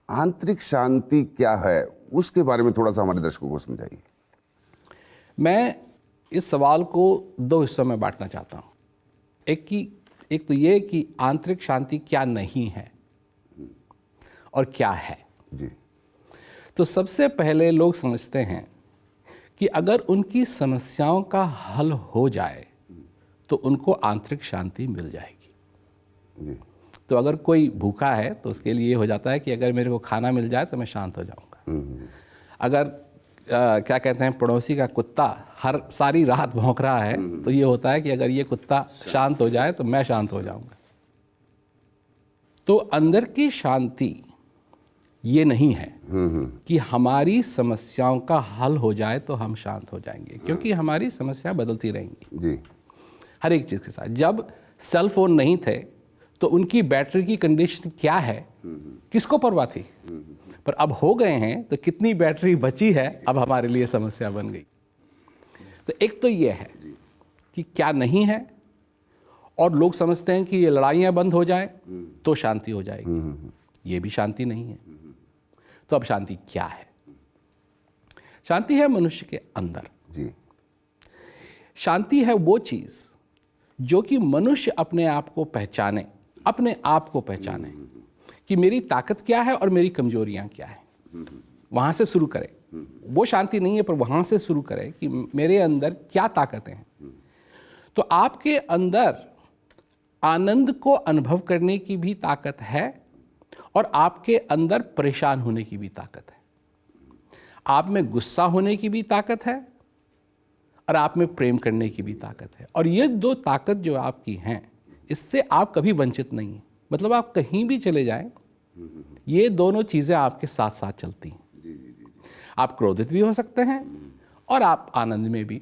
आंतरिक शांति क्या है, उसके बारे में थोड़ा सा हमारे दर्शकों को समझाइए। मैं इस सवाल को दो हिस्सों में बांटना चाहता हूँ। एक तो ये कि आंतरिक शांति क्या नहीं है और क्या है। जी। तो सबसे पहले लोग समझते हैं कि अगर उनकी समस्याओं का हल हो जाए तो उनको आंतरिक शांति मिल जाएगी। जी। तो अगर कोई भूखा है तो उसके लिए हो जाता है कि अगर मेरे को खाना मिल जाए तो मैं शांत हो जाऊंगा। अगर क्या कहते हैं, पड़ोसी का कुत्ता हर सारी रात भौंक रहा है तो ये होता है कि अगर ये कुत्ता शांत हो जाए तो मैं शांत हो जाऊंगा। तो अंदर की शांति ये नहीं है कि हमारी समस्याओं का हल हो जाए तो हम शांत हो जाएंगे, क्योंकि हमारी समस्या बदलती रहेंगी। जी। हर एक चीज़ के साथ। जब सेल फोन नहीं थे तो उनकी बैटरी की कंडीशन क्या है किसको परवाह थी, पर अब हो गए हैं तो कितनी बैटरी बची है अब हमारे लिए समस्या बन गई। तो एक तो ये है कि क्या नहीं है, और लोग समझते हैं कि ये लड़ाइयाँ बंद हो जाए तो शांति हो जाएगी। ये भी शांति नहीं है। तो अब शांति क्या है? शांति है मनुष्य के अंदर। जी। शांति है वो चीज़ जो कि मनुष्य अपने आप को पहचाने, अपने आप को पहचाने कि मेरी ताकत क्या है और मेरी कमजोरियां क्या है। वहाँ से शुरू करे। वो शांति नहीं है, पर वहाँ से शुरू करे कि मेरे अंदर क्या ताकतें हैं। तो आपके अंदर आनंद को अनुभव करने की भी ताकत है और आपके अंदर परेशान होने की भी ताकत है। आप में गुस्सा होने की भी ताकत है और आप में प्रेम करने की भी ताकत है। और ये दो ताकत जो आपकी हैं, इससे आप कभी वंचित नहीं हैं। मतलब आप कहीं भी चले जाएं, ये दोनों चीज़ें आपके साथ साथ चलती हैं। आप क्रोधित भी हो सकते हैं और आप आनंद में भी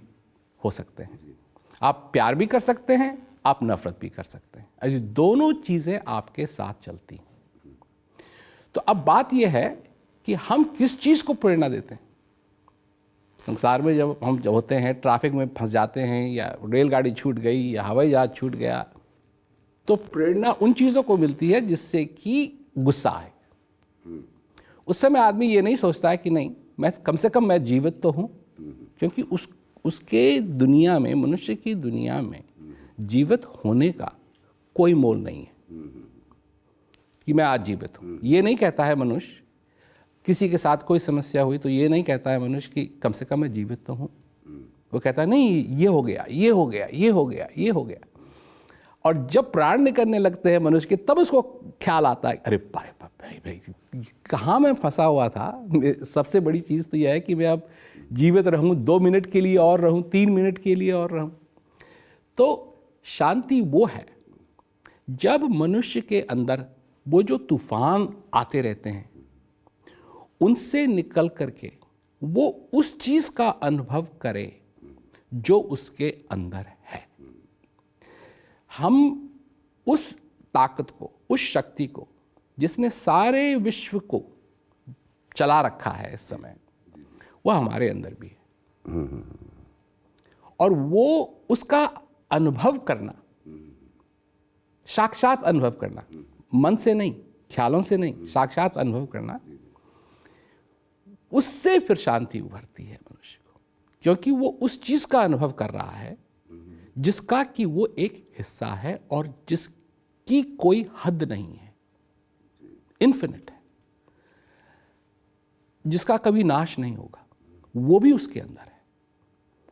हो सकते हैं। आप प्यार भी कर सकते हैं, आप नफरत भी कर सकते हैं। और ये दोनों चीज़ें आपके साथ चलती हैं। तो अब बात यह है कि हम किस चीज़ को प्रेरणा देते हैं। संसार में जब हम होते हैं, ट्रैफिक में फंस जाते हैं, या रेलगाड़ी छूट गई, या हवाई जहाज छूट गया, तो प्रेरणा उन चीज़ों को मिलती है जिससे कि गुस्सा आए। उस समय आदमी ये नहीं सोचता है कि नहीं, मैं कम से कम मैं जीवित तो हूँ, क्योंकि उसके दुनिया में, मनुष्य की दुनिया में जीवित होने का कोई मोल नहीं है कि मैं आज जीवित हूँ। ये नहीं कहता है मनुष्य। किसी के साथ कोई समस्या हुई तो ये नहीं कहता है मनुष्य कि कम से कम मैं जीवित तो हूँ। वो कहता है नहीं, ये हो गया, ये हो गया, ये हो गया, ये हो गया। और जब प्राण निकलने लगते हैं मनुष्य के, तब उसको ख्याल आता है, अरे भाई कहाँ मैं फंसा हुआ था। सबसे बड़ी चीज़ तो यह है कि मैं अब जीवित रहूँ, 2 मिनट के लिए और रहूँ, 3 मिनट के लिए और रहूँ। तो शांति वो है जब मनुष्य के अंदर वो जो तूफान आते रहते हैं, उनसे निकल करके वो उस चीज़ का अनुभव करे जो उसके अंदर है। हम उस ताकत को, उस शक्ति को जिसने सारे विश्व को चला रखा है इस समय, वह हमारे अंदर भी है। और वो उसका अनुभव करना, साक्षात अनुभव करना, मन से नहीं, ख्यालों से नहीं, साक्षात अनुभव करना, उससे फिर शांति उभरती है मनुष्य को, क्योंकि वो उस चीज का अनुभव कर रहा है जिसका कि वो एक हिस्सा है और जिसकी कोई हद नहीं है, इन्फिनिट है, जिसका कभी नाश नहीं होगा, वो भी उसके अंदर है।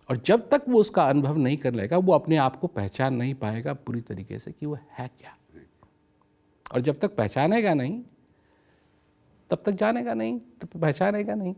और जब तक वो उसका अनुभव नहीं कर लेगा, वो अपने आप को पहचान नहीं पाएगा पूरी तरीके से कि वो है क्या। और जब तक पहचानेगा नहीं, तब तक जानेगा नहीं, तब पहचानेगा नहीं।